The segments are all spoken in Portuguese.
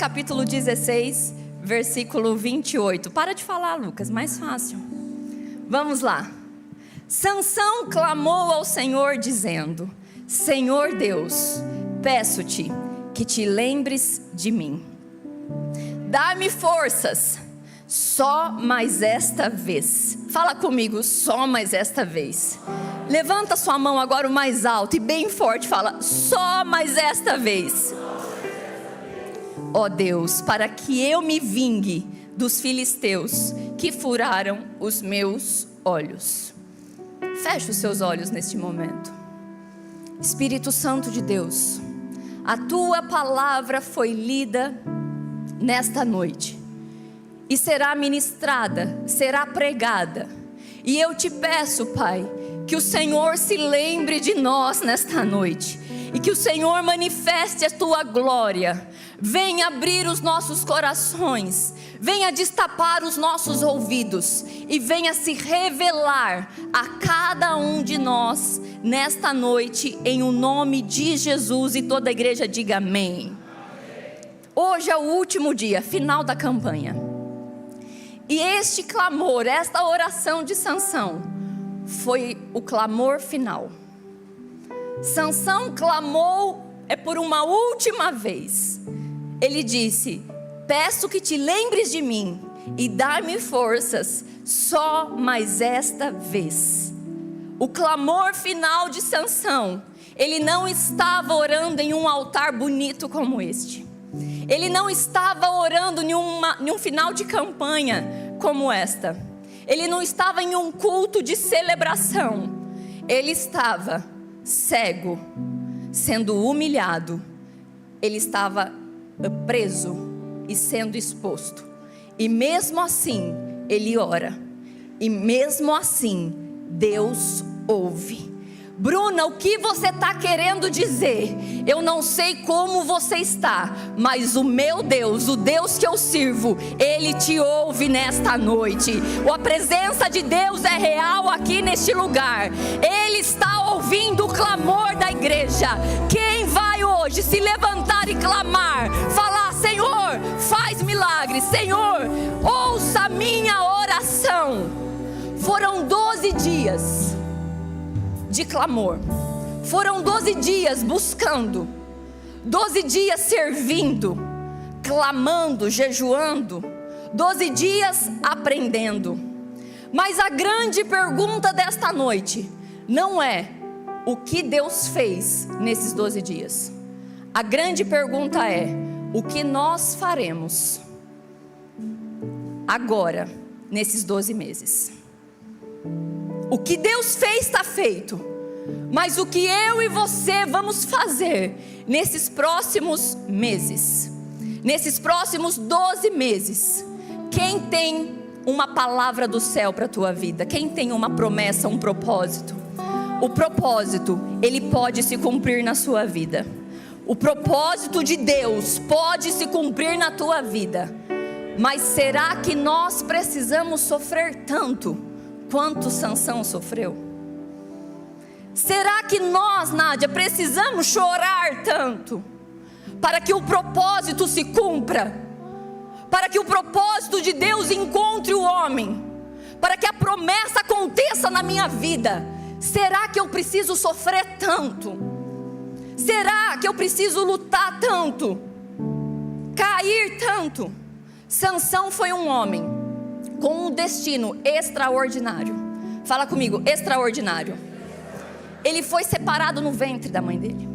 capítulo 16, versículo 28. Para de falar, Lucas, mais fácil. Vamos lá. Sansão clamou ao Senhor dizendo: Senhor Deus, peço-te que te lembres de mim. Dá-me forças, só mais esta vez. Fala comigo, só mais esta vez. Levanta sua mão agora o mais alto e bem forte, fala: só mais esta vez. Ó Deus, para que eu me vingue dos filisteus que furaram os meus olhos. Feche os seus olhos neste momento. Espírito Santo de Deus, a tua palavra foi lida nesta noite e será ministrada, será pregada. E eu te peço, Pai, que o Senhor se lembre de nós nesta noite e que o Senhor manifeste a tua glória. Venha abrir os nossos corações, venha destapar os nossos ouvidos e venha se revelar a cada um de nós nesta noite, em o nome de Jesus. E toda a igreja diga amém. Hoje é o último dia, final da campanha. E este clamor, esta oração de Sansão, foi o clamor final. Sansão clamou por uma última vez. Ele disse: peço que te lembres de mim e dá-me forças, só mais esta vez. O clamor final de Sansão, ele não estava orando em um altar bonito como este. Ele não estava orando em um final de campanha como esta. Ele não estava em um culto de celebração. Ele estava cego, sendo humilhado. Ele estava preso e sendo exposto. E mesmo assim, ele ora. E mesmo assim, Deus ouve. Bruna, o que você está querendo dizer? Eu não sei como você está, mas o meu Deus, o Deus que eu sirvo, Ele te ouve nesta noite. A presença de Deus é real aqui neste lugar. Ele está ouvindo o clamor da igreja. Quem vai hoje se levantar e clamar, falar: Senhor, faz milagre, Senhor, ouça a minha oração. Foram 12 dias de clamor, foram 12 dias buscando, 12 dias servindo, clamando, jejuando, 12 dias aprendendo. Mas a grande pergunta desta noite não é o que Deus fez nesses 12 dias. A grande pergunta é: o que nós faremos agora, nesses 12 meses? O que Deus fez está feito, mas o que eu e você vamos fazer nesses próximos meses, nesses próximos 12 meses? Quem tem uma palavra do céu para a tua vida? Quem tem uma promessa, um propósito? O propósito, ele pode se cumprir na sua vida. O propósito de Deus pode se cumprir na tua vida. Mas será que nós precisamos sofrer tanto quanto Sansão sofreu? Será que nós, Nádia, precisamos chorar tanto para que o propósito se cumpra? Para que o propósito de Deus encontre o homem? Para que a promessa aconteça na minha vida? Será que eu preciso sofrer tanto? Será que eu preciso lutar tanto? Cair tanto? Sansão foi um homem com um destino extraordinário. Fala comigo, extraordinário. Ele foi separado no ventre da mãe dele.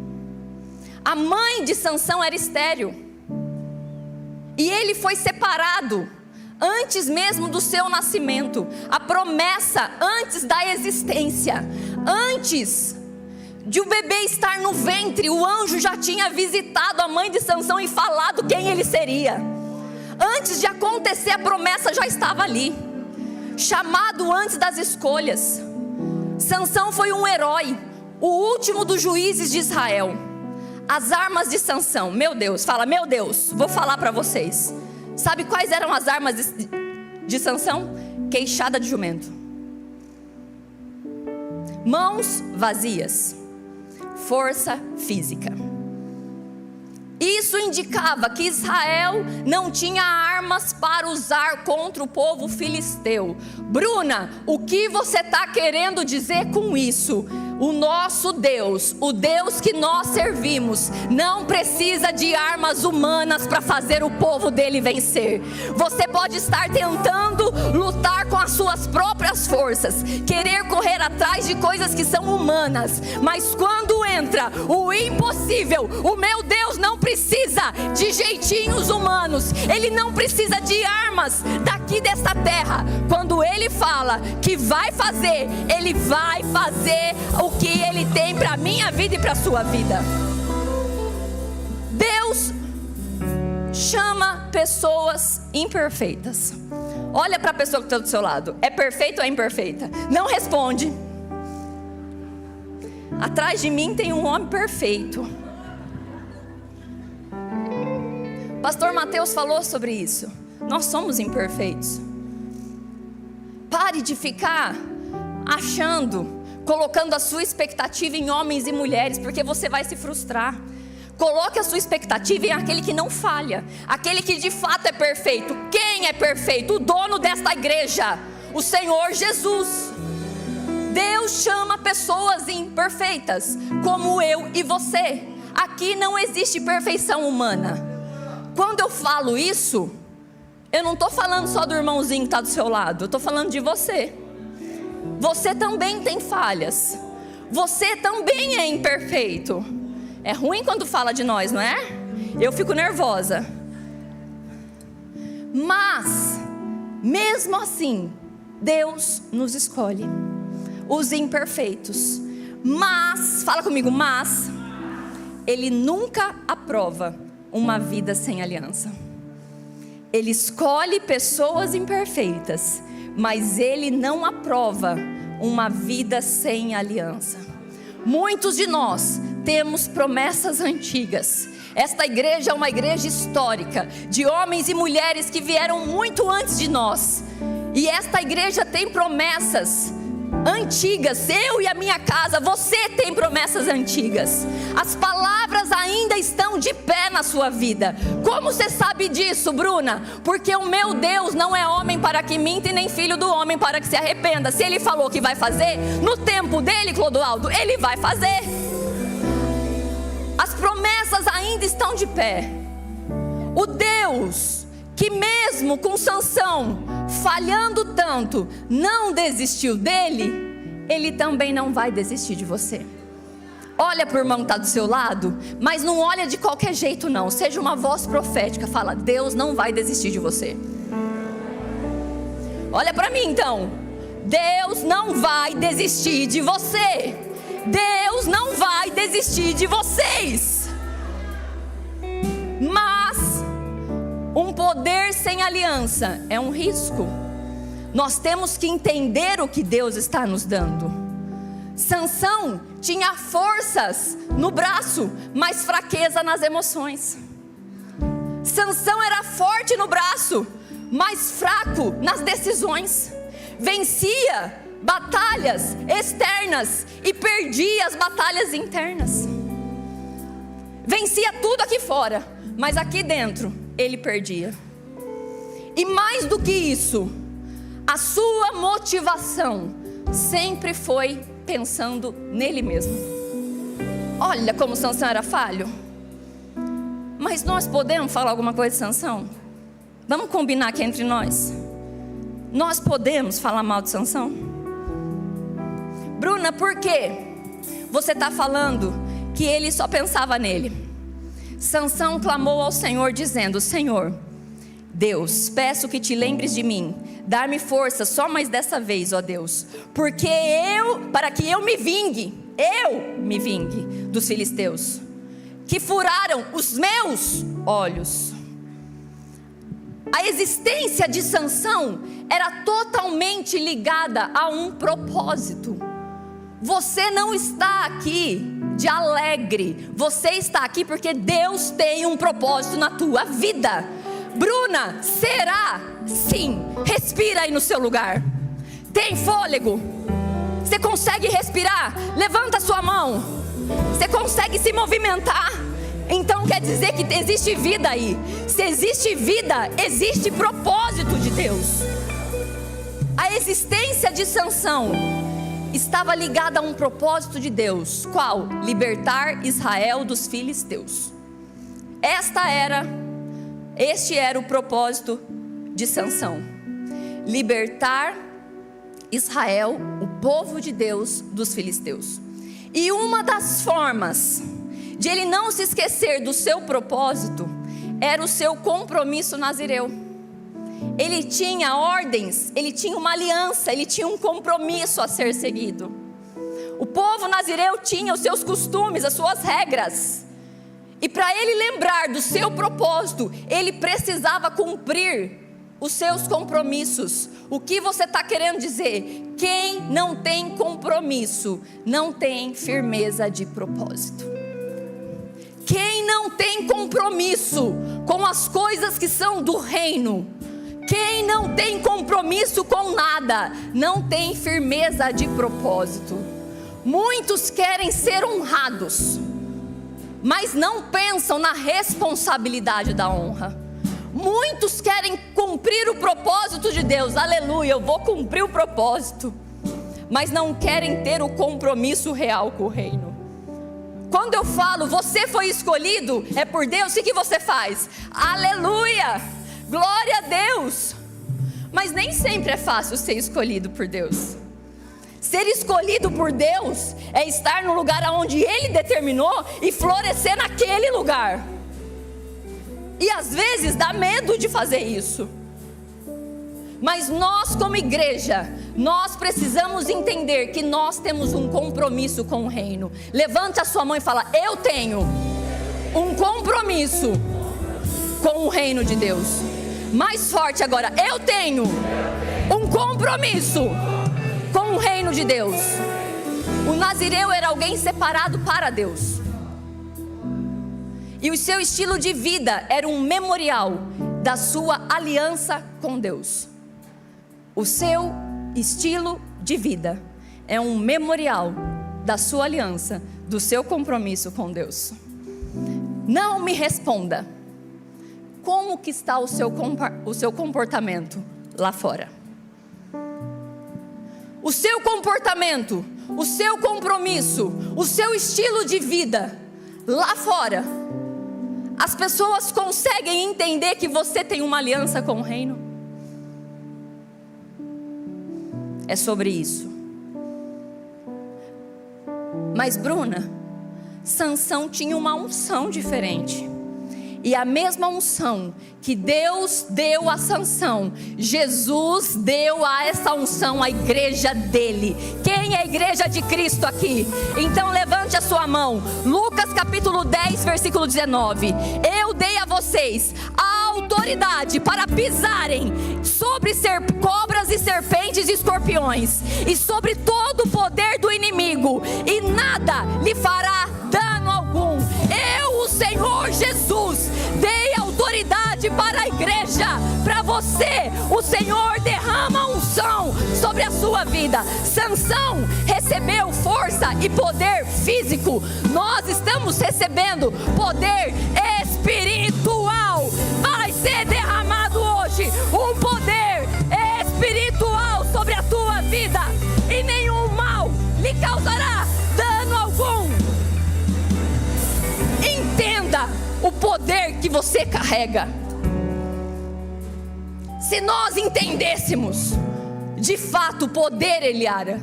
A mãe de Sansão era estéril. E ele foi separado antes mesmo do seu nascimento. A promessa antes da existência. Antes de o bebê estar no ventre, o anjo já tinha visitado a mãe de Sansão e falado quem ele seria. Antes de acontecer, a promessa já estava ali. Chamado antes das escolhas. Sansão foi um herói, o último dos juízes de Israel. As armas de Sansão, meu Deus, fala, meu Deus, vou falar para vocês. Sabe quais eram as armas de Sansão? Queixada de jumento. Mãos vazias. Força física. Isso indicava que Israel não tinha armas para usar contra o povo filisteu. Bruna, o que você está querendo dizer com isso? O nosso Deus, o Deus que nós servimos, não precisa de armas humanas para fazer o povo dele vencer. Você pode estar tentando lutar com as suas próprias forças, querer correr atrás de coisas que são humanas, mas quando entra o impossível, o meu Deus não precisa de jeitinhos humanos, Ele não precisa de armas daqui dessa terra. Quando Ele fala que vai fazer, Ele vai fazer o que Ele tem para a minha vida e para a sua vida. Deus chama pessoas imperfeitas. Olha para a pessoa que está do seu lado. É perfeita ou é imperfeita? Não responde. Atrás de mim tem um homem perfeito. Pastor Mateus falou sobre isso. Nós somos imperfeitos. Pare de ficar achando, colocando a sua expectativa em homens e mulheres, porque você vai se frustrar. Coloque a sua expectativa em aquele que não falha, aquele que de fato é perfeito. Quem é perfeito? O dono desta igreja, o Senhor Jesus. Deus chama pessoas imperfeitas, como eu e você. Aqui não existe perfeição humana. Quando eu falo isso, eu não estou falando só do irmãozinho que está do seu lado, eu estou falando de você. Você também tem falhas, você também é imperfeito. É ruim quando fala de nós, não é? Eu fico nervosa. Mas, mesmo assim, Deus nos escolhe, os imperfeitos. Mas, fala comigo, mas Ele nunca aprova uma vida sem aliança. Ele escolhe pessoas imperfeitas, mas Ele não aprova uma vida sem aliança. Muitos de nós temos promessas antigas. Esta igreja é uma igreja histórica, de homens e mulheres que vieram muito antes de nós. E esta igreja tem promessas antigas. Eu e a minha casa, você tem promessas antigas. As palavras ainda estão de pé na sua vida. Como você sabe disso, Bruna? Porque o meu Deus não é homem para que minta e nem filho do homem para que se arrependa. Se Ele falou que vai fazer, no tempo dele, Clodoaldo, Ele vai fazer. As promessas ainda estão de pé. O Deus que mesmo com Sansão falhando tanto, não desistiu dele, Ele também não vai desistir de você. Olha para o irmão que está do seu lado, mas não olha de qualquer jeito não. Seja uma voz profética, fala: Deus não vai desistir de você. Olha para mim então. Deus não vai desistir de você. Deus não vai desistir de vocês. Mas um poder sem aliança é um risco. Nós temos que entender o que Deus está nos dando. Sansão tinha forças no braço, mas fraqueza nas emoções. Sansão era forte no braço, mas fraco nas decisões. Vencia batalhas externas e perdia as batalhas internas. Vencia tudo aqui fora, mas aqui dentro ele perdia. E mais do que isso, a sua motivação sempre foi pensando nele mesmo. Olha como Sansão era falho. Mas nós podemos falar alguma coisa de Sansão? Vamos combinar aqui entre nós. Nós podemos falar mal de Sansão? Bruna, por quê? Você está falando que ele só pensava nele. Sansão clamou ao Senhor dizendo: Senhor, Deus, peço que te lembres de mim. Dar-me força só mais dessa vez, ó Deus, para que eu me vingue dos filisteus, que furaram os meus olhos. A existência de Sansão era totalmente ligada a um propósito. Você não está aqui de alegre, você está aqui porque Deus tem um propósito na tua vida. Bruna, será? Sim. Respira aí no seu lugar. Tem fôlego? Você consegue respirar? Levanta a sua mão. Você consegue se movimentar? Então quer dizer que existe vida aí. Se existe vida, existe propósito de Deus. A existência de Sansão estava ligada a um propósito de Deus. Qual? Libertar Israel dos filisteus. Este era o propósito de Sansão: libertar Israel, o povo de Deus, dos filisteus. E uma das formas de ele não se esquecer do seu propósito era o seu compromisso nazireu. Ele tinha ordens, ele tinha uma aliança, ele tinha um compromisso a ser seguido. O povo nazireu tinha os seus costumes, as suas regras. E para ele lembrar do seu propósito, ele precisava cumprir os seus compromissos. O que você está querendo dizer? Quem não tem compromisso, não tem firmeza de propósito. Quem não tem compromisso com as coisas que são do reino, quem não tem compromisso com nada, não tem firmeza de propósito. Muitos querem ser honrados, mas não pensam na responsabilidade da honra. Muitos querem cumprir o propósito de Deus. Aleluia, eu vou cumprir o propósito, mas não querem ter o compromisso real com o reino. Quando eu falo, você foi escolhido, é por Deus, o que você faz? Aleluia, glória a Deus. Mas nem sempre é fácil ser escolhido por Deus. Ser escolhido por Deus é estar no lugar onde Ele determinou e florescer naquele lugar. E às vezes dá medo de fazer isso. Mas nós, como igreja, nós precisamos entender que nós temos um compromisso com o reino. Levante a sua mão e fala: eu tenho um compromisso com o reino de Deus. Mais forte agora: eu tenho um compromisso com o reino de Deus. O nazireu era alguém separado para Deus. E o seu estilo de vida era um memorial da sua aliança com Deus. O seu estilo de vida é um memorial da sua aliança, do seu compromisso com Deus. Não me responda como que está o seu comportamento lá fora. O seu comportamento, o seu compromisso, o seu estilo de vida lá fora. As pessoas conseguem entender que você tem uma aliança com o reino? É sobre isso. Mas Bruna, Sansão tinha uma unção diferente. E a mesma unção que Deus deu a Sansão, Jesus deu a essa unção à igreja dele. Quem é a igreja de Cristo aqui? Então levante a sua mão. Lucas capítulo 10, versículo 19. Eu dei a vocês a autoridade para pisarem sobre cobras e serpentes e escorpiões, e sobre todo o poder do inimigo, e nada lhe fará dano algum. Eu, o Senhor Jesus, dei autoridade para a igreja, para você. O Senhor derrama unção sobre a sua vida. Sansão recebeu força e poder físico. Nós estamos recebendo poder espiritual. Vai ser derramado hoje um poder espiritual sobre a tua vida, e nenhum mal lhe causará dano algum. Entenda o poder que você carrega. Se nós entendêssemos de fato o poder, Eliara,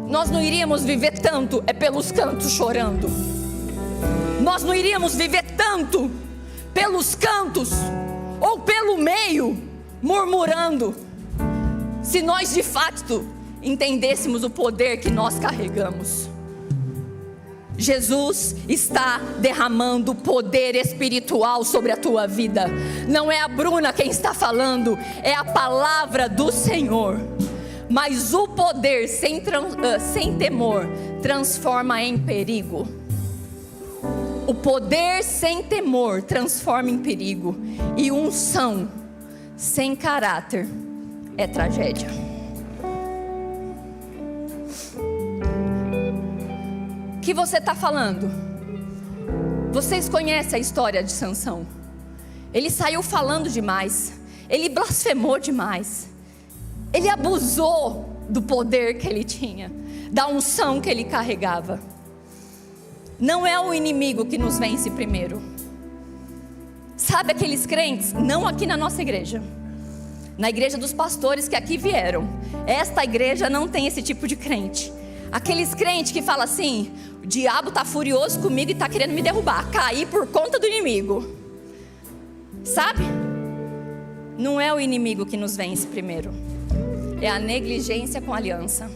nós não iríamos viver tanto pelos cantos chorando. Nós não iríamos viver tanto pelos cantos ou pelo meio murmurando. Se nós de fato entendêssemos o poder que nós carregamos. Jesus está derramando poder espiritual sobre a tua vida. Não é a Bruna quem está falando, é a palavra do Senhor. Mas o poder sem temor transforma em perigo. O poder sem temor transforma em perigo. E unção sem caráter é tragédia. O que você está falando? Vocês conhecem a história de Sansão? Ele saiu falando demais, ele blasfemou demais, ele abusou do poder que ele tinha, da unção que ele carregava. Não é o inimigo que nos vence primeiro. Sabe aqueles crentes, não aqui na nossa igreja, na igreja dos pastores que aqui vieram, esta igreja não tem esse tipo de crente. Aqueles crentes que falam assim: o diabo está furioso comigo e está querendo me derrubar, cair por conta do inimigo. Sabe? Não é o inimigo que nos vence primeiro, é a negligência com a aliança.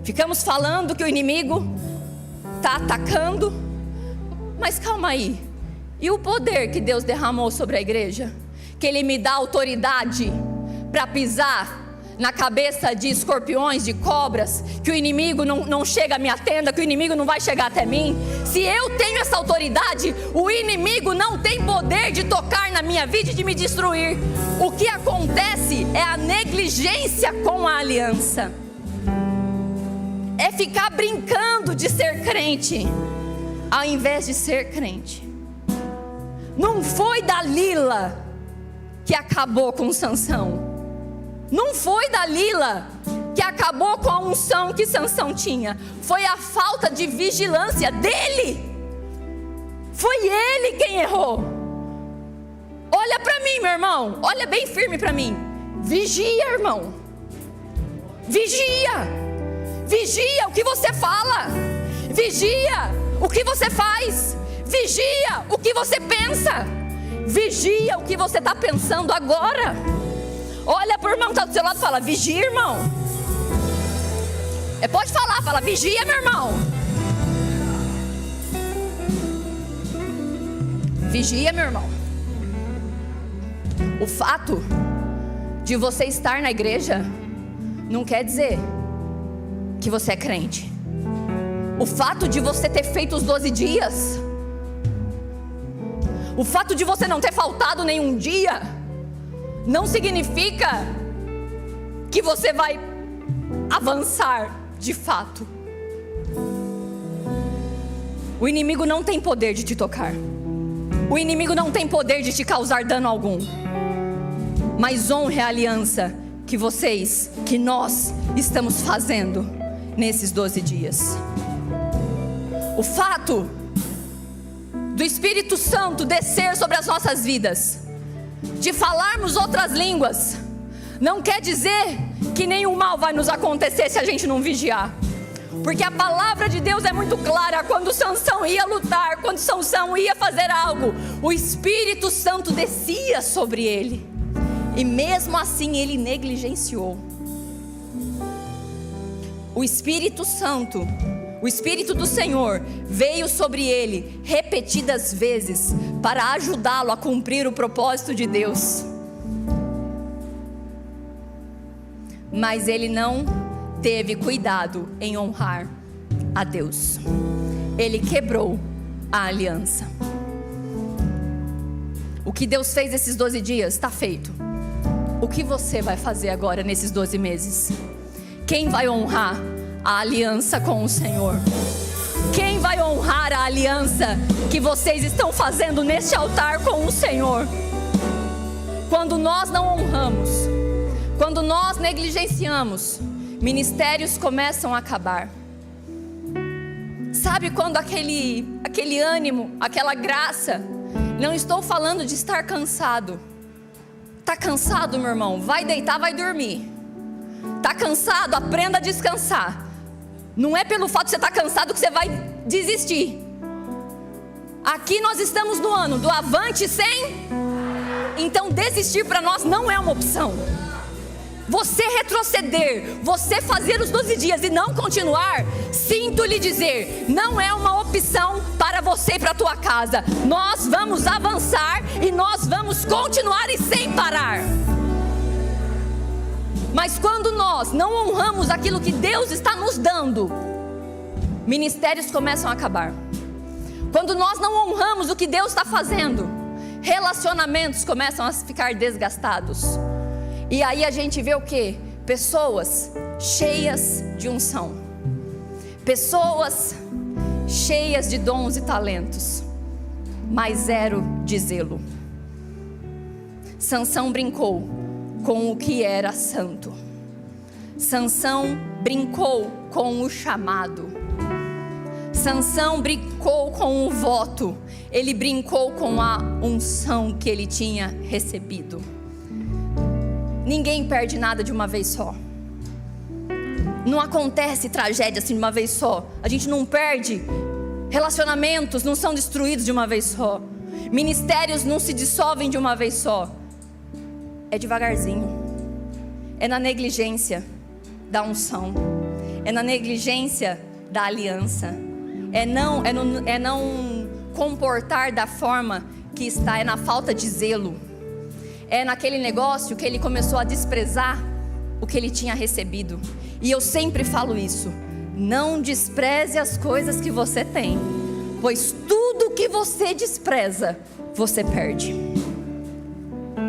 Ficamos falando que o inimigo está atacando, mas calma aí, e o poder que Deus derramou sobre a igreja? Que Ele me dá autoridade para pisar na cabeça de escorpiões, de cobras, que o inimigo não chega à minha tenda, que o inimigo não vai chegar até mim. Se eu tenho essa autoridade, o inimigo não tem poder de tocar na minha vida e de me destruir. O que acontece é a negligência com a aliança, é ficar brincando de ser crente, ao invés de ser crente. Não foi Dalila que acabou com Sansão. Não foi Dalila que acabou com a unção que Sansão tinha. Foi a falta de vigilância dele. Foi ele quem errou. Olha para mim, meu irmão. Olha bem firme para mim. Vigia, irmão. Vigia. Vigia o que você fala. Vigia o que você faz. Vigia o que você pensa. Vigia o que você está pensando agora. Olha para o irmão que está do seu lado e fala: vigia, irmão. Pode falar, fala: vigia, meu irmão. Vigia, meu irmão. O fato de você estar na igreja não quer dizer que você é crente. O fato de você ter feito os 12 dias, o fato de você não ter faltado nenhum dia, não significa que você vai avançar de fato. O inimigo não tem poder de te tocar. O inimigo não tem poder de te causar dano algum. Mas honre a aliança que nós estamos fazendo nesses 12 dias. O fato do Espírito Santo descer sobre as nossas vidas, de falarmos outras línguas, não quer dizer que nenhum mal vai nos acontecer se a gente não vigiar. Porque a palavra de Deus é muito clara. Quando Sansão ia lutar, quando Sansão ia fazer algo, o Espírito Santo descia sobre ele, e mesmo assim ele negligenciou. O Espírito Santo, o Espírito do Senhor veio sobre ele repetidas vezes para ajudá-lo a cumprir o propósito de Deus. Mas ele não teve cuidado em honrar a Deus. Ele quebrou a aliança. O que Deus fez esses 12 dias está feito. O que você vai fazer agora nesses 12 meses? Quem vai honrar a aliança com o Senhor? Quem vai honrar a aliança que vocês estão fazendo neste altar com o Senhor? Quando nós não honramos, quando nós negligenciamos, ministérios começam a acabar. Sabe quando aquele ânimo, aquela graça, não estou falando de estar cansado. Está cansado, meu irmão? Vai deitar, vai dormir. Está cansado? Aprenda a descansar. Não é pelo fato de você estar cansado que você vai desistir. Aqui nós estamos no ano do avante sem. Então desistir para nós não é uma opção. Você retroceder, você fazer os 12 dias e não continuar, sinto lhe dizer, não é uma opção para você e para a tua casa. Nós vamos avançar e nós vamos continuar e sem parar. Mas quando nós não honramos aquilo que Deus está nos dando, ministérios começam a acabar. Quando nós não honramos o que Deus está fazendo, relacionamentos começam a ficar desgastados. E aí a gente vê o quê? Pessoas cheias de unção. Pessoas cheias de dons e talentos, mas zero de zelo. Sansão brincou com o que era santo. Sansão brincou com o chamado. Sansão brincou com o voto. Ele brincou com a unção que ele tinha recebido. Ninguém perde nada de uma vez só. Não acontece tragédia assim de uma vez só. A gente não perde. Relacionamentos não são destruídos de uma vez só. Ministérios não se dissolvem de uma vez só. É devagarzinho. É na negligência da unção. É na negligência da aliança. É não comportar da forma que está. É na falta de zelo. É naquele negócio que ele começou a desprezar o que ele tinha recebido. E eu sempre falo isso: não despreze as coisas que você tem, pois tudo que você despreza, você perde.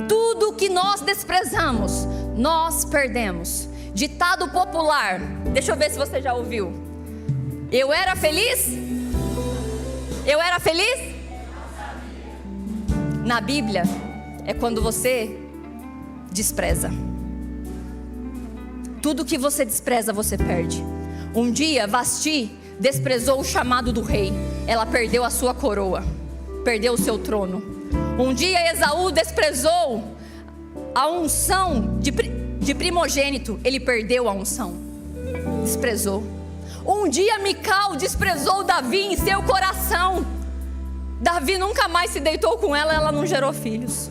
Tudo que nós desprezamos, nós perdemos. Ditado popular, deixa eu ver se você já ouviu. Eu era feliz? Eu era feliz? Na Bíblia, é quando você despreza. Tudo que você despreza, você perde. Um dia, Vasti desprezou o chamado do rei. Ela perdeu a sua coroa, perdeu o seu trono. Um dia, Esaú desprezou a unção de primogênito. Ele perdeu a unção, desprezou. Um dia, Mical desprezou Davi em seu coração. Davi nunca mais se deitou com ela, ela não gerou filhos.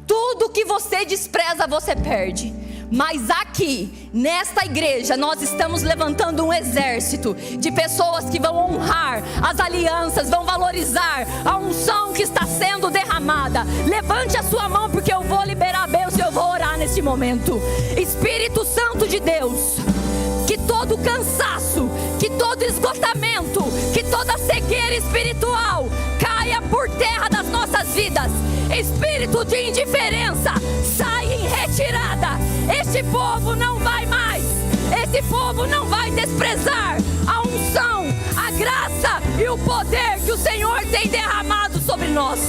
Tudo que você despreza, você perde. Mas aqui, nesta igreja, nós estamos levantando um exército de pessoas que vão honrar as alianças, vão valorizar a unção que está sendo derramada. Levante a sua mão, porque eu vou liberar a bênção e eu vou orar neste momento. Espírito Santo de Deus, que todo cansaço, que todo esgotamento, que toda cegueira espiritual caia por terra das nossas vidas. Espírito de indiferença, sai em retirada. Este povo não vai mais, esse povo não vai desprezar a unção, a graça e o poder que o Senhor tem derramado sobre nós.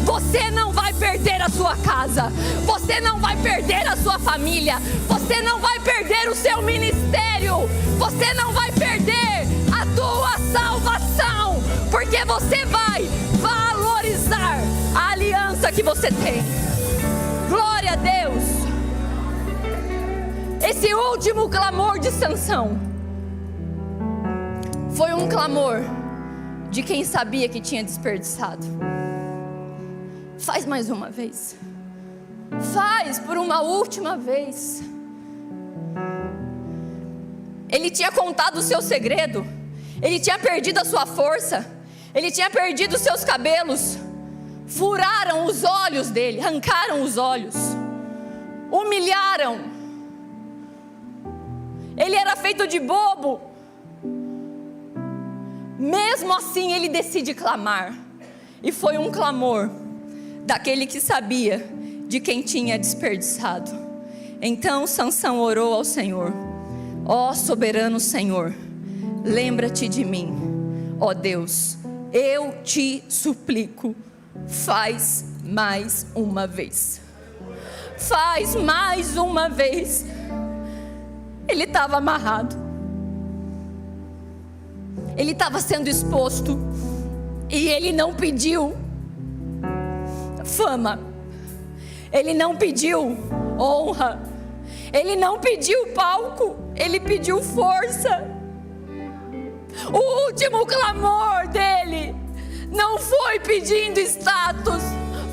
Você não vai perder a sua casa, você não vai perder a sua família, você não vai perder o seu ministério, você não vai perder a tua salvação, porque você vai valorizar a aliança que você tem. Glória a Deus. Esse último clamor de Sansão foi um clamor de quem sabia que tinha desperdiçado. Faz mais uma vez. Faz por uma última vez. Ele tinha contado o seu segredo. Ele tinha perdido a sua força. Ele tinha perdido os seus cabelos. Furaram os olhos dele, arrancaram os olhos, humilharam. Ele era feito de bobo. Mesmo assim ele decide clamar. E foi um clamor daquele que sabia de quem tinha desperdiçado. Então Sansão orou ao Senhor: ó soberano Senhor, lembra-te de mim. Ó Deus, eu te suplico, faz mais uma vez. Faz mais uma vez. Ele estava amarrado. Ele estava sendo exposto. E ele não pediu fama. Ele não pediu honra. Ele não pediu palco. Ele pediu força. O último clamor dele não foi pedindo status,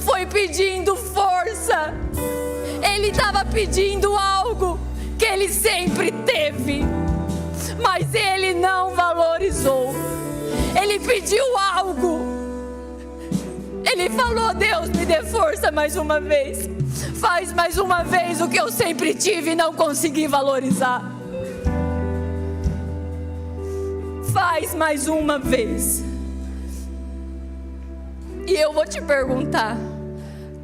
foi pedindo força. Ele estava pedindo algo que ele sempre teve, mas ele não valorizou. Ele pediu algo. Ele falou: Deus, me dê força mais uma vez. Faz mais uma vez o que eu sempre tive e não consegui valorizar. Faz mais uma vez. E eu vou te perguntar: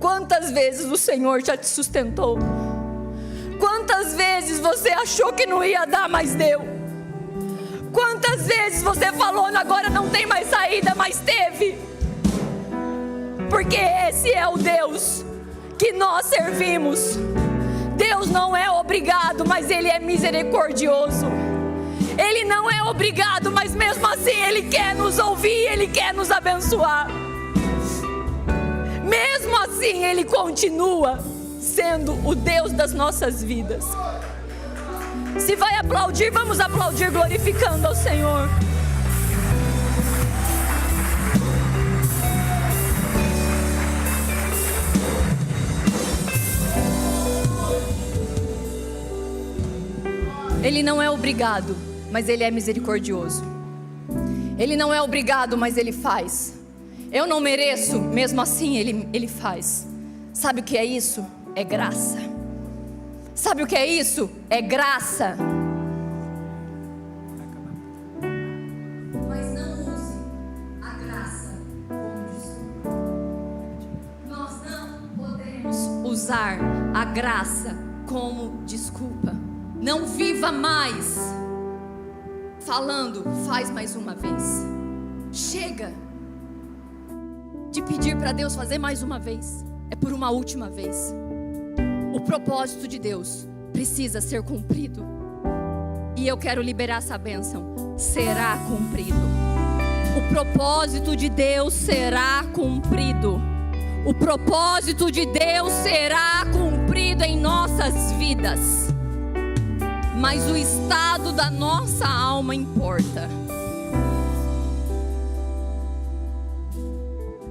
quantas vezes o Senhor já te sustentou? Quantas vezes você achou que não ia dar, mas deu? Quantas vezes você falou, agora não tem mais saída, mas teve? Porque esse é o Deus que nós servimos. Deus não é obrigado, mas Ele é misericordioso. Ele não é obrigado, mas mesmo assim Ele quer nos ouvir, Ele quer nos abençoar. Mesmo assim Ele continua sendo o Deus das nossas vidas. Se vai aplaudir, vamos aplaudir glorificando ao Senhor. Ele não é obrigado, mas Ele é misericordioso. Ele não é obrigado, mas Ele faz. Eu não mereço, mesmo assim Ele faz. Sabe o que é isso? É graça. Sabe o que é isso? É graça. Mas não use a graça como desculpa. Nós não podemos usar a graça como desculpa. Não viva mais falando, faz mais uma vez. Chega de pedir para Deus fazer mais uma vez. É por uma última vez. O propósito de Deus precisa ser cumprido. E eu quero liberar essa bênção. Será cumprido. O propósito de Deus será cumprido. O propósito de Deus será cumprido em nossas vidas. Mas o estado da nossa alma importa.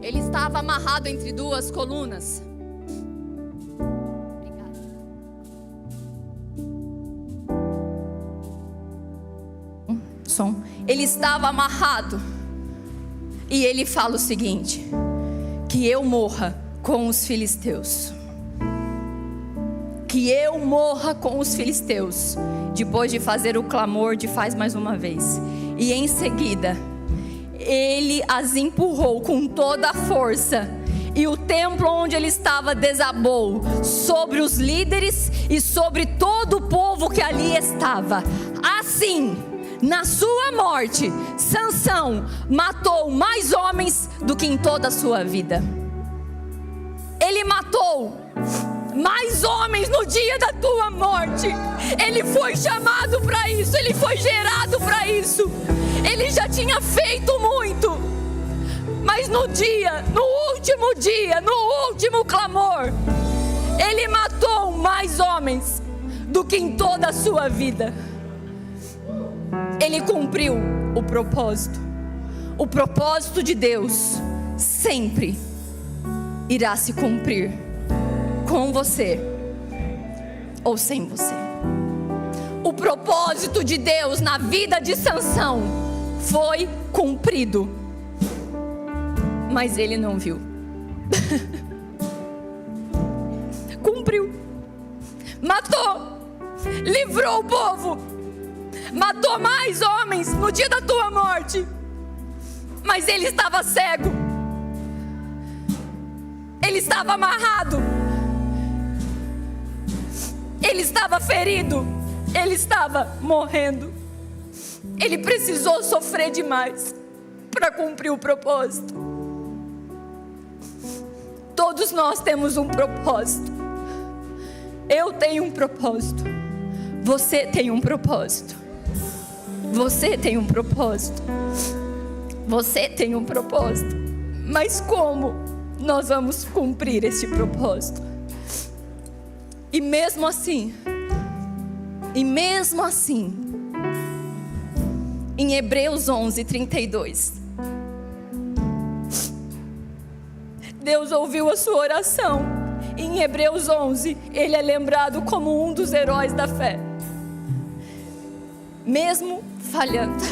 Ele estava amarrado entre duas colunas. Obrigada. Som. Ele estava amarrado. E ele fala o seguinte: que eu morra com os filisteus. Que eu morra com os filisteus. Depois de fazer o clamor de faz mais uma vez. E em seguida, ele as empurrou com toda a força. E o templo onde ele estava desabou sobre os líderes e sobre todo o povo que ali estava. Assim, na sua morte, Sansão matou mais homens do que em toda a sua vida. Ele matou mais homens no dia da tua morte. Ele foi chamado para isso. Ele foi gerado para isso. Ele já tinha feito muito. Mas no último clamor, ele matou mais homens do que em toda a sua vida. Ele cumpriu o propósito. O propósito de Deus sempre irá se cumprir, com você ou sem você. O propósito de Deus na vida de Sansão foi cumprido, mas ele não viu. Cumpriu, matou, livrou o povo, matou mais homens no dia da tua morte, mas ele estava cego, ele estava amarrado, ele estava ferido, ele estava morrendo. Ele precisou sofrer demais para cumprir o propósito. Todos nós temos um propósito. Eu tenho um propósito. Você tem um propósito. Você tem um propósito. Você tem um propósito. Mas como nós vamos cumprir esse propósito? E mesmo assim, em Hebreus 11:32, Deus ouviu a sua oração. Em Hebreus 11, ele é lembrado como um dos heróis da fé. Mesmo falhando,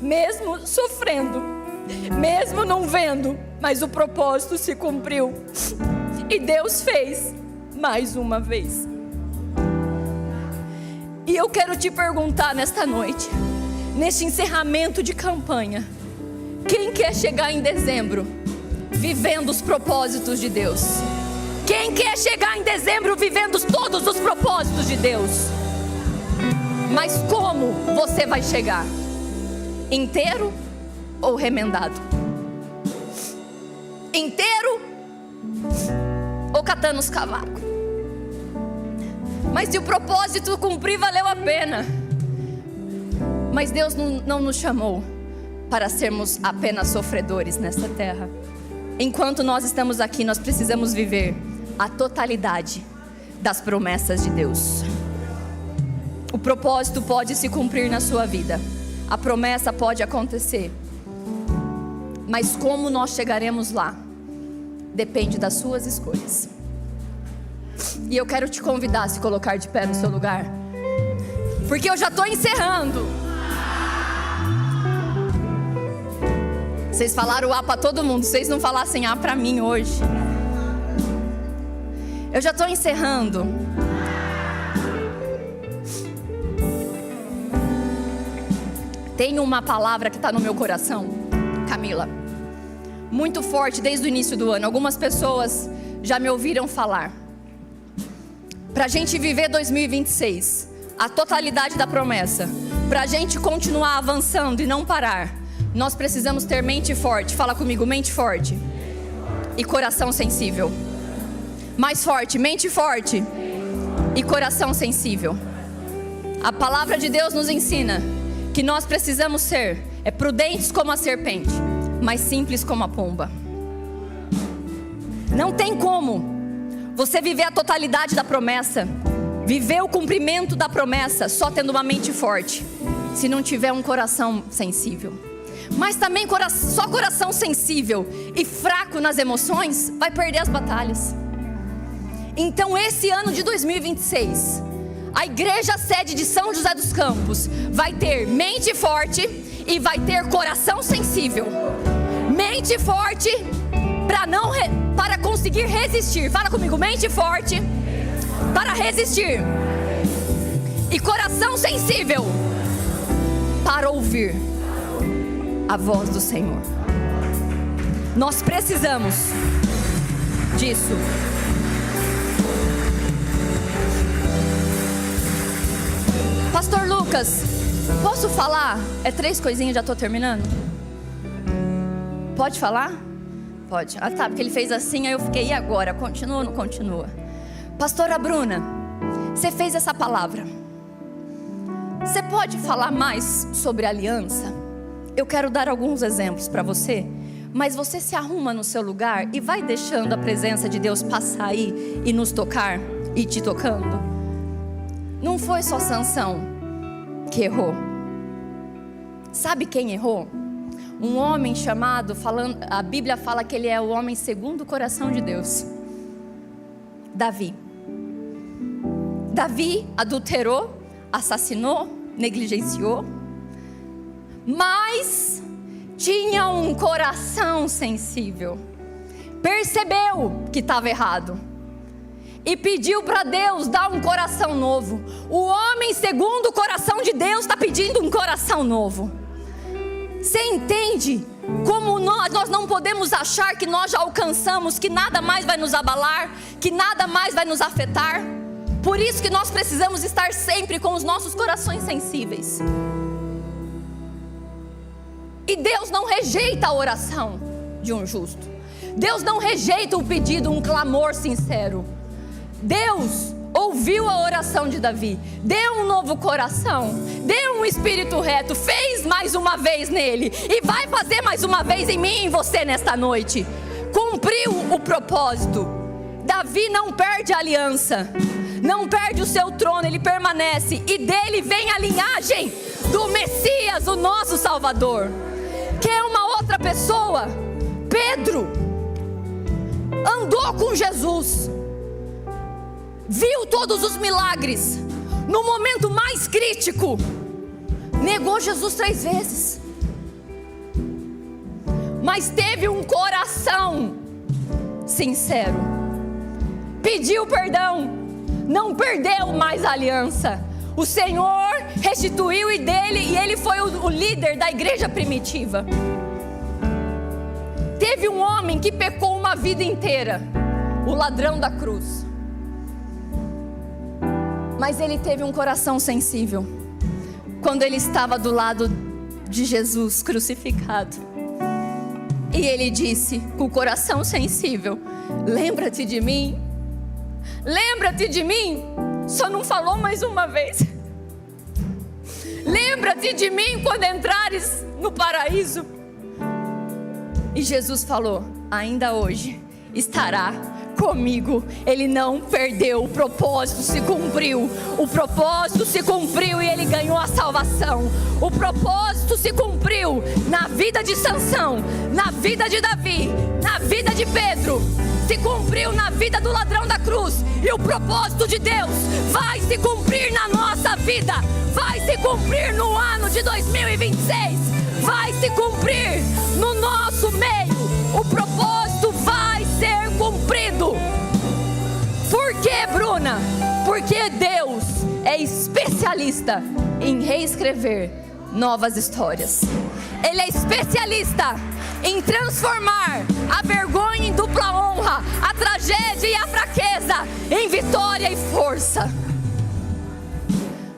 mesmo sofrendo, mesmo não vendo, mas o propósito se cumpriu. E Deus fez mais uma vez. E eu quero te perguntar nesta noite, neste encerramento de campanha, quem quer chegar em dezembro vivendo os propósitos de Deus? Quem quer chegar em dezembro vivendo todos os propósitos de Deus? Mas como você vai chegar? Inteiro ou remendado? Inteiro ou catando os cavacos? Mas se o propósito cumprir, valeu a pena. Mas Deus não nos chamou para sermos apenas sofredores nessa terra. Enquanto nós estamos aqui, nós precisamos viver a totalidade das promessas de Deus. O propósito pode se cumprir na sua vida, a promessa pode acontecer, mas como nós chegaremos lá depende das suas escolhas. E eu quero te convidar a se colocar de pé no seu lugar, porque eu já estou encerrando. Vocês falaram A para todo mundo, vocês não falassem A para mim hoje. Eu já estou encerrando. Tem uma palavra que está no meu coração, Camila, muito forte desde o início do ano. Algumas pessoas já me ouviram falar. Para a gente viver 2026, a totalidade da promessa, para a gente continuar avançando e não parar, nós precisamos ter mente forte. Fala comigo, mente forte e coração sensível. Mais forte, mente forte e coração sensível. A palavra de Deus nos ensina que nós precisamos ser prudentes como a serpente, mas simples como a pomba. Não tem como você viver a totalidade da promessa, viver o cumprimento da promessa só tendo uma mente forte, se não tiver um coração sensível. Mas também só coração sensível e fraco nas emoções vai perder as batalhas. Então esse ano de 2026, a igreja sede de São José dos Campos vai ter mente forte e vai ter coração sensível. Mente forte para conseguir resistir. Fala comigo, mente forte para resistir. E coração sensível para ouvir a voz do Senhor. Nós precisamos disso. Pastor Lucas, posso falar? 3 coisinhas, já estou terminando. Pode falar? Pode. Ah tá, porque ele fez assim, aí eu fiquei, e agora? Continua ou não continua? Pastora Bruna, você fez essa palavra. Você pode falar mais sobre aliança? Eu quero dar alguns exemplos para você, mas você se arruma no seu lugar e vai deixando a presença de Deus passar aí e nos tocar e te tocando. Não foi só Sansão que errou. Sabe quem errou? Um homem chamado, a Bíblia fala que ele é o homem segundo o coração de Deus. Davi. Davi adulterou, assassinou, negligenciou, mas tinha um coração sensível. Percebeu que estava errado e pediu para Deus dar um coração novo. O homem segundo o coração de Deus está pedindo um coração novo. Você entende como nós não podemos achar que nós já alcançamos, que nada mais vai nos abalar, que nada mais vai nos afetar? Por isso que nós precisamos estar sempre com os nossos corações sensíveis. E Deus não rejeita a oração de um justo. Deus não rejeita o pedido, um clamor sincero. Deus ouviu a oração de Davi, deu um novo coração, deu um espírito reto, fez mais uma vez nele e vai fazer mais uma vez em mim e em você nesta noite. Cumpriu o propósito. Davi não perde a aliança, não perde o seu trono, ele permanece, e dele vem a linhagem do Messias, o nosso Salvador. Que é uma outra pessoa. Pedro andou com Jesus, viu todos os milagres. No momento mais crítico, negou Jesus 3 vezes, mas teve um coração sincero, pediu perdão, não perdeu mais a aliança. O Senhor restituiu e ele foi o líder da igreja primitiva. Teve um homem que pecou uma vida inteira, o ladrão da cruz, mas ele teve um coração sensível. quando ele estava do lado de Jesus crucificado. E ele disse, com o coração sensível: lembra-te de mim, lembra-te de mim. Só não falou mais uma vez. Lembra-te de mim quando entrares no paraíso. E Jesus falou: ainda hoje estará comigo. Ele não perdeu, o propósito se cumpriu. O propósito se cumpriu e ele ganhou a salvação. O propósito se cumpriu na vida de Sansão, na vida de Davi, na vida de Pedro. Se cumpriu na vida do ladrão da cruz. E o propósito de Deus vai se cumprir na nossa vida. Vai se cumprir no ano de 2026. Vai se cumprir no nosso meio. O propósito vai ser cumprido. Por quê, Bruna? Porque Deus é especialista em reescrever novas histórias. Ele é especialista em transformar a vergonha em dupla honra, a tragédia e a fraqueza em vitória e força.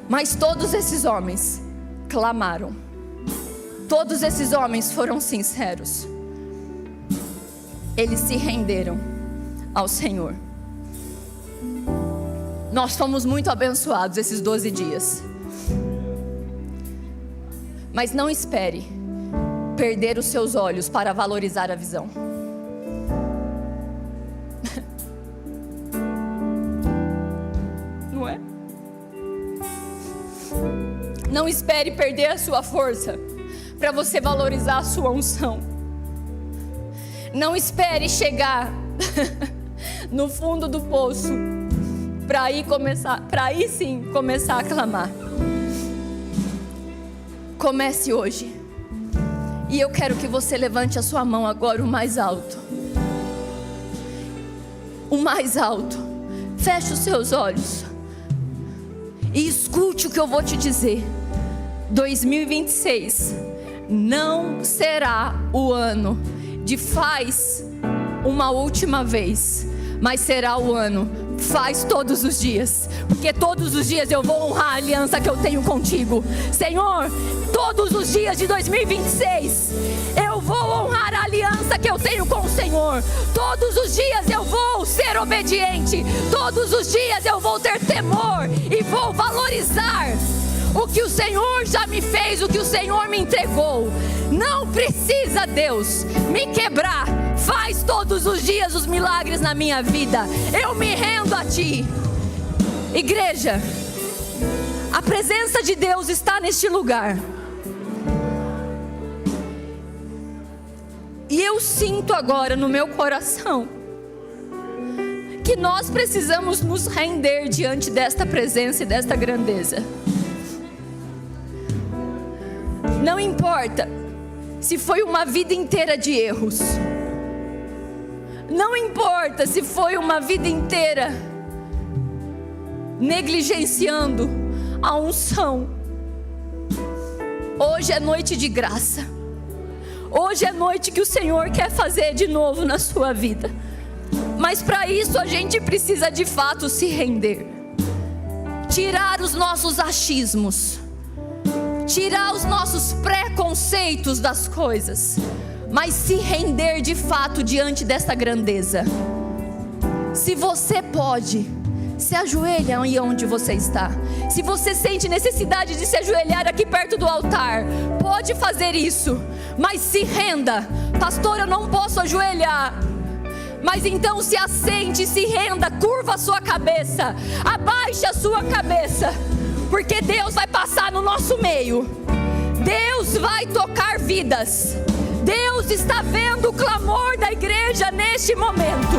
Mas todos esses homens clamaram. Todos esses homens foram sinceros. Eles se renderam ao Senhor. Nós fomos muito abençoados esses 12 dias. Mas não espere perder os seus olhos para valorizar a visão. Não é? Não espere perder a sua força para você valorizar a sua unção. Não espere chegar no fundo do poço para aí sim começar a clamar. Comece hoje. E eu quero que você levante a sua mão agora o mais alto. O mais alto. Feche os seus olhos e escute o que eu vou te dizer. 2026 não será o ano de faz uma última vez, mas será o ano faz todos os dias, porque todos os dias eu vou honrar a aliança que eu tenho contigo, Senhor. Todos os dias de 2026 eu vou honrar a aliança que eu tenho com o Senhor. Todos os dias eu vou ser obediente. Todos os dias eu vou ter temor e vou valorizar o que o Senhor já me fez, o que o Senhor me entregou. Não precisa, Deus, me quebrar. Faz todos os dias os milagres na minha vida. Eu me rendo a Ti. Igreja, a presença de Deus está neste lugar. E eu sinto agora no meu coração que nós precisamos nos render diante desta presença e desta grandeza. Não importa se foi uma vida inteira de erros. Não importa se foi uma vida inteira negligenciando a unção. Hoje é noite de graça. Hoje é noite que o Senhor quer fazer de novo na sua vida. Mas para isso a gente precisa de fato se render. Tirar os nossos achismos. Tirar os nossos preconceitos das coisas. Mas se render de fato diante desta grandeza. Se você pode, se ajoelha aí onde você está. Se você sente necessidade de se ajoelhar aqui perto do altar, pode fazer isso. Mas se renda. Pastor, eu não posso ajoelhar. Mas então se assente, se renda, curva a sua cabeça, abaixe a sua cabeça, porque Deus vai passar no nosso meio. Deus vai tocar vidas. Deus está vendo o clamor da igreja neste momento.